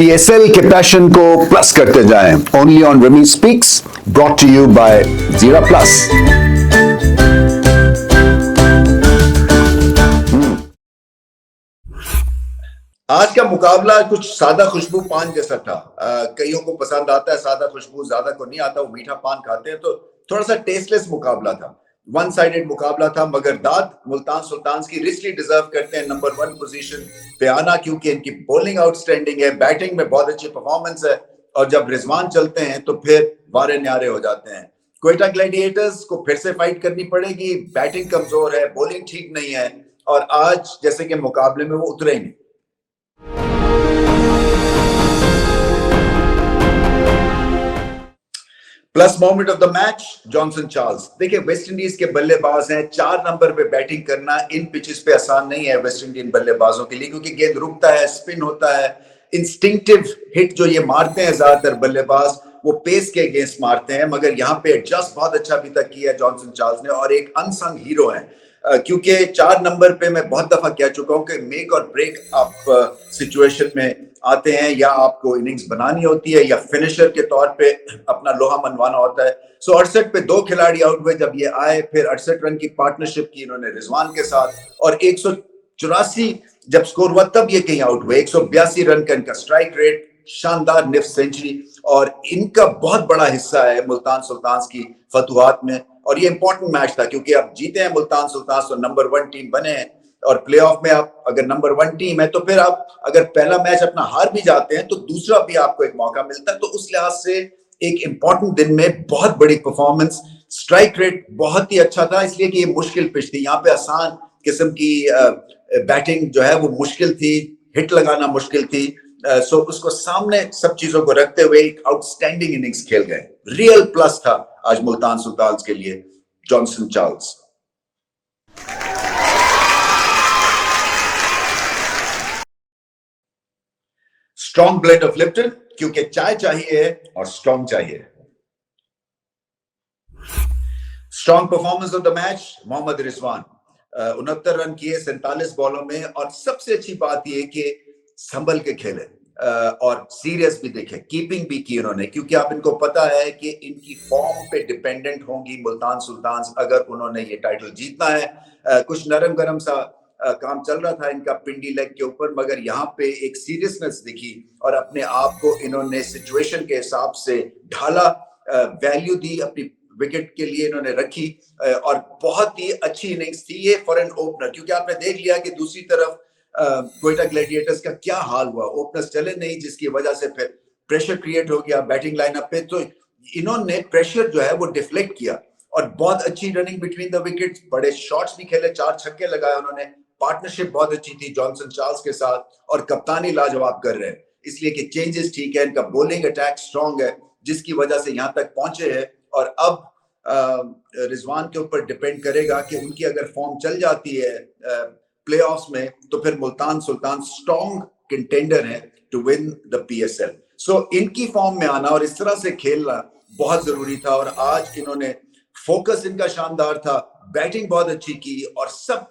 PSL के passion को plus करते जाएं। Only on rummy speaks, brought to you by Zeera Plus. आज का मुकाबला कुछ सादा खुशबू पान जैसा था। कईयों को पसंद आता है सादा खुशबू, ज्यादा को नहीं आता, वो मीठा पान खाते हैं, तो थोड़ा सा टेस्टलेस मुकाबला था, वन साइडेड मुकाबला था। मगर दाद मुल्तान सुल्तान की रिचली डिजर्व करते हैं नंबर 1 पोजीशन पे आना, क्योंकि इनकी बॉलिंग आउटस्टैंडिंग है, बैटिंग में बहुत अच्छी परफॉर्मेंस है, और जब रिजवान चलते हैं तो फिर वारे न्यारे हो जाते हैं। क्वेटा ग्लैडिएटर्स को फिर से फाइट करनी पड़ेगी, बैटिंग कमजोर है, बॉलिंग ठीक नहीं है, और आज जैसे कि मुकाबले में वो उतरे ही नहीं। Plus moment of the match Johnson Charles. देखिए, वेस्ट इंडीज के बल्लेबाज हैं, 4 नंबर पे बैटिंग करना इन पिचेस पे आसान नहीं है वेस्ट इंडियन बल्लेबाजों के लिए, क्योंकि गेंद रुकता है, स्पिन होता है, इंस्टिंक्टिव हिट जो ये मारते हैं ज्यादातर बल्लेबाज, वो पेस के अगेंस्ट मारते हैं। मगर यहाँ पे एडजस्ट बहुत अच्छा अभी तक किया है जॉनसन चार्ल्स ने, और एक अनसंग हीरो है, क्योंकि 4 नंबर पे मैं बहुत दफा कह चुका हूं कि मेक और ब्रेक आप सिचुएशन में आते हैं, या आपको इनिंग्स बनानी होती है या फिनिशर के तौर पे अपना लोहा मनवाना होता है। सो 68 पे 2 खिलाड़ी आउट हुए जब ये आए, फिर 68 रन की पार्टनरशिप की इन्होंने रिजवान के साथ, और 184 जब स्कोर हुआ तब ये कहीं आउट हुए। 182 रन का इनका स्ट्राइक रेट, शानदार निफ्ट सेंचुरी, और इनका बहुत बड़ा हिस्सा है मुल्तान सुल्तान की फतुहात में। और ये इंपॉर्टेंट मैच था, क्योंकि अब जीते हैं मुल्तान सुल्तान तो नंबर 1 टीम बने हैं, और प्लेऑफ में आप अगर नंबर 1 टीम है तो फिर आप अगर पहला मैच अपना हार भी जाते हैं तो दूसरा भी आपको एक मौका मिलता है। तो उस लिहाज से एक इंपॉर्टेंट दिन में बहुत बड़ी परफॉर्मेंस। स्ट्राइक रेट बहुत ही अच्छा था, इसलिए कि ये मुश्किल पिच थी, यहाँ पे आसान किस्म की बैटिंग जो है वो मुश्किल थी, हिट लगाना मुश्किल थी। सो उसको सामने सब चीजों को रखते हुए एक आउटस्टैंडिंग इनिंग्स खेल गए। रियल प्लस था आज मुल्तान सुल्तान के लिए Johnson Charles. Strong blend of Lipton, क्योंकि चाय चाहिए और स्ट्रॉन्ग चाहिए। Strong performance of the match Mohammad Rizwan, 69 run किए 47 बॉलों में, और सबसे अच्छी बात यह कि संभल के खेले और सीरियस भी देखे, कीपिंग भी की उन्होंने, क्योंकि आप इनको पता है कि इनकी फॉर्म पे डिपेंडेंट होंगी मुल्तान सुल्तान अगर उन्होंने ये टाइटल जीतना है। कुछ नरम गरम सा काम चल रहा था इनका पिंडी लेग के ऊपर, मगर यहाँ पे एक सीरियसनेस दिखी और अपने आप को इन्होंने सिचुएशन के हिसाब से ढाला, वैल्यू दी, अपनी विकेट के लिए इन्होंने रखी, और बहुत ही अच्छी इनिंग्स थी ये फॉर एन ओपनर। क्योंकि आपने देख लिया कि दूसरी तरफ क्वेटा ग्लैडिएटर्स का क्या हाल हुआ, ओपनर्स चले नहीं, जिसकी वजह से फिर प्रेशर क्रिएट हो गया बैटिंग लाइनअप पे। तो इन्होंने प्रेशर जो है वो डिफ्लेक्ट किया, और बहुत अच्छी रनिंग बिटवीन द विकेट्स, बड़े शॉट्स भी खेले, 4 छक्के लगाए उन्होंने, पार्टनरशिप बहुत अच्छी थी जॉनसन चार्ल्स के साथ, और कप्तानी लाजवाब कर रहे हैं, इसलिए कि चेंजेस ठीक है, इनका बॉलिंग अटैक स्ट्रांग है, जिसकी वजह से यहाँ तक पहुंचे हैं। और अब रिजवान के ऊपर डिपेंड करेगा कि उनकी अगर फॉर्म चल जाती है प्लेऑफ्स में, तो फिर मुल्तान सुल्तान स्ट्रॉन्ग कंटेंडर है टू विन द पीएसएल। सो इनकी फॉर्म में आना और इस तरह से खेलना बहुत जरूरी था, और आज इन्होंने फोकस इनका शानदार था, बैटिंग बहुत अच्छी की, और सब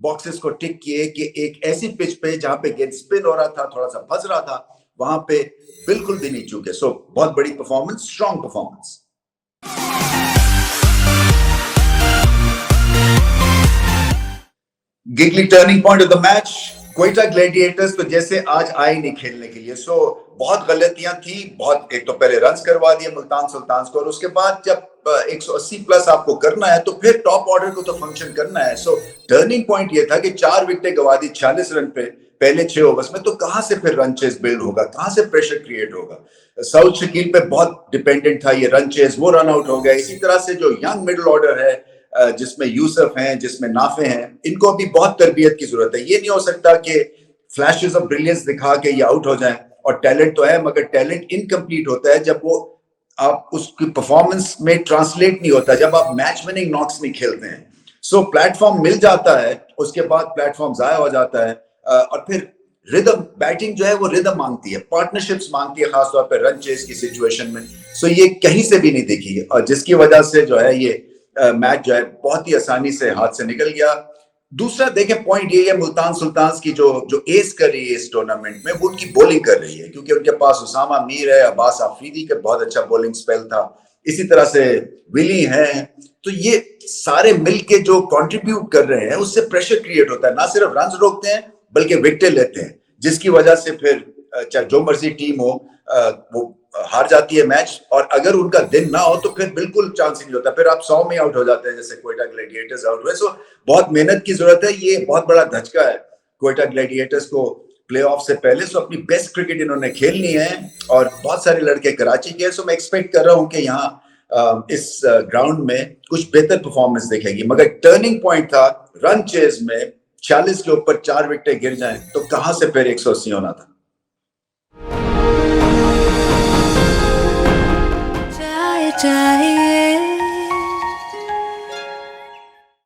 बॉक्सेस को टिक किए कि एक ऐसी पिच पे जहां पे गेंद स्पिन हो रहा था, थोड़ा सा फंस रहा था, वहां पे बिल्कुल भी नहीं चूके। सो बहुत बड़ी performance, strong performance. Gigli turning point of the match, Quetta Gladiators तो जैसे आज आए नहीं खेलने के लिए। सो बहुत गलतियां थी, बहुत, एक तो पहले रन्स करवा दिए मुल्तान सुल्तान को, और उसके बाद जब 180 प्लस आपको करना है तो फिर टॉप ऑर्डर को तो फंक्शन करना है। सो टर्निंग पॉइंट ये था कि 4 विकेटें गवा दी 46 रन पे पहले 6 ओवर्स में, तो कहां से फिर रन चेस बिल्ड होगा, कहां से प्रेशर क्रिएट होगा। साउथ शकील पे बहुत डिपेंडेंट था ये रन चेस, वो रन आउट हो गया। इसी तरह से जो यंग मिडिल ऑर्डर है, जिसमें यूसुफ हैं, जिसमें नाफे हैं, इनको अभी बहुत तरबियत की जरूरत है। ये नहीं हो सकता कि फ्लैशेस ऑफ ब्रिलियंस दिखा के ये आउट हो जाएं, और टैलेंट तो है मगर टैलेंट इनकम्प्लीट होता है जब वो आप उसकी परफॉर्मेंस में ट्रांसलेट नहीं होता, जब आप मैच विनिंग नॉक्स नहीं खेलते हैं। सो प्लेटफॉर्म मिल जाता है, उसके बाद प्लेटफॉर्म जाया हो जाता है, और फिर रिदम, बैटिंग जो है वो रिदम मांगती है, पार्टनरशिप्स मांगती है, खासतौर पर रन चेस की सिचुएशन में। सो ये कहीं से भी नहीं दिखी, और जिसकी वजह से जो है ये मैच जो है बहुत ही आसानी से हाथ से निकल गया। दूसरा देखें पॉइंट ये है, मुल्तान सुल्तान्स की जो एस कर रही है इस टूर्नामेंट में, वो उनकी बॉलिंग कर रही है, क्योंकि उनके पास उसामा मीर है, अब्बास आफरीदी का बहुत अच्छा बॉलिंग स्पेल था, इसी तरह से विली है। तो ये सारे मिलके जो कंट्रीब्यूट कर रहे हैं, उससे प्रेशर क्रिएट होता है, ना सिर्फ रन रोकते हैं बल्कि विकेटें लेते हैं, जिसकी वजह से फिर चाहे जो मर्जी टीम हो वो हार जाती है मैच। और अगर उनका दिन ना हो तो फिर बिल्कुल चांस ही नहीं होता, फिर आप 100 में आउट हो जाते हैं, जैसे क्वेटा ग्लैडिएटर्स आउट हुए। सो बहुत मेहनत की जरूरत है, ये बहुत बड़ा धचका है क्वेटा ग्लैडिएटर्स को प्लेऑफ से पहले। सो अपनी बेस्ट क्रिकेट इन्होंने खेलनी है, और बहुत सारे लड़के कराची के। सो मैं एक्सपेक्ट कर रहा हूं कि यहाँ इस ग्राउंड में कुछ बेहतर परफॉर्मेंस दिखेगी। मगर टर्निंग पॉइंट था रन चेज में, 40 के ऊपर 4 विकेटें गिर जाएं तो कहां से फिर 180 होना था। चाहिए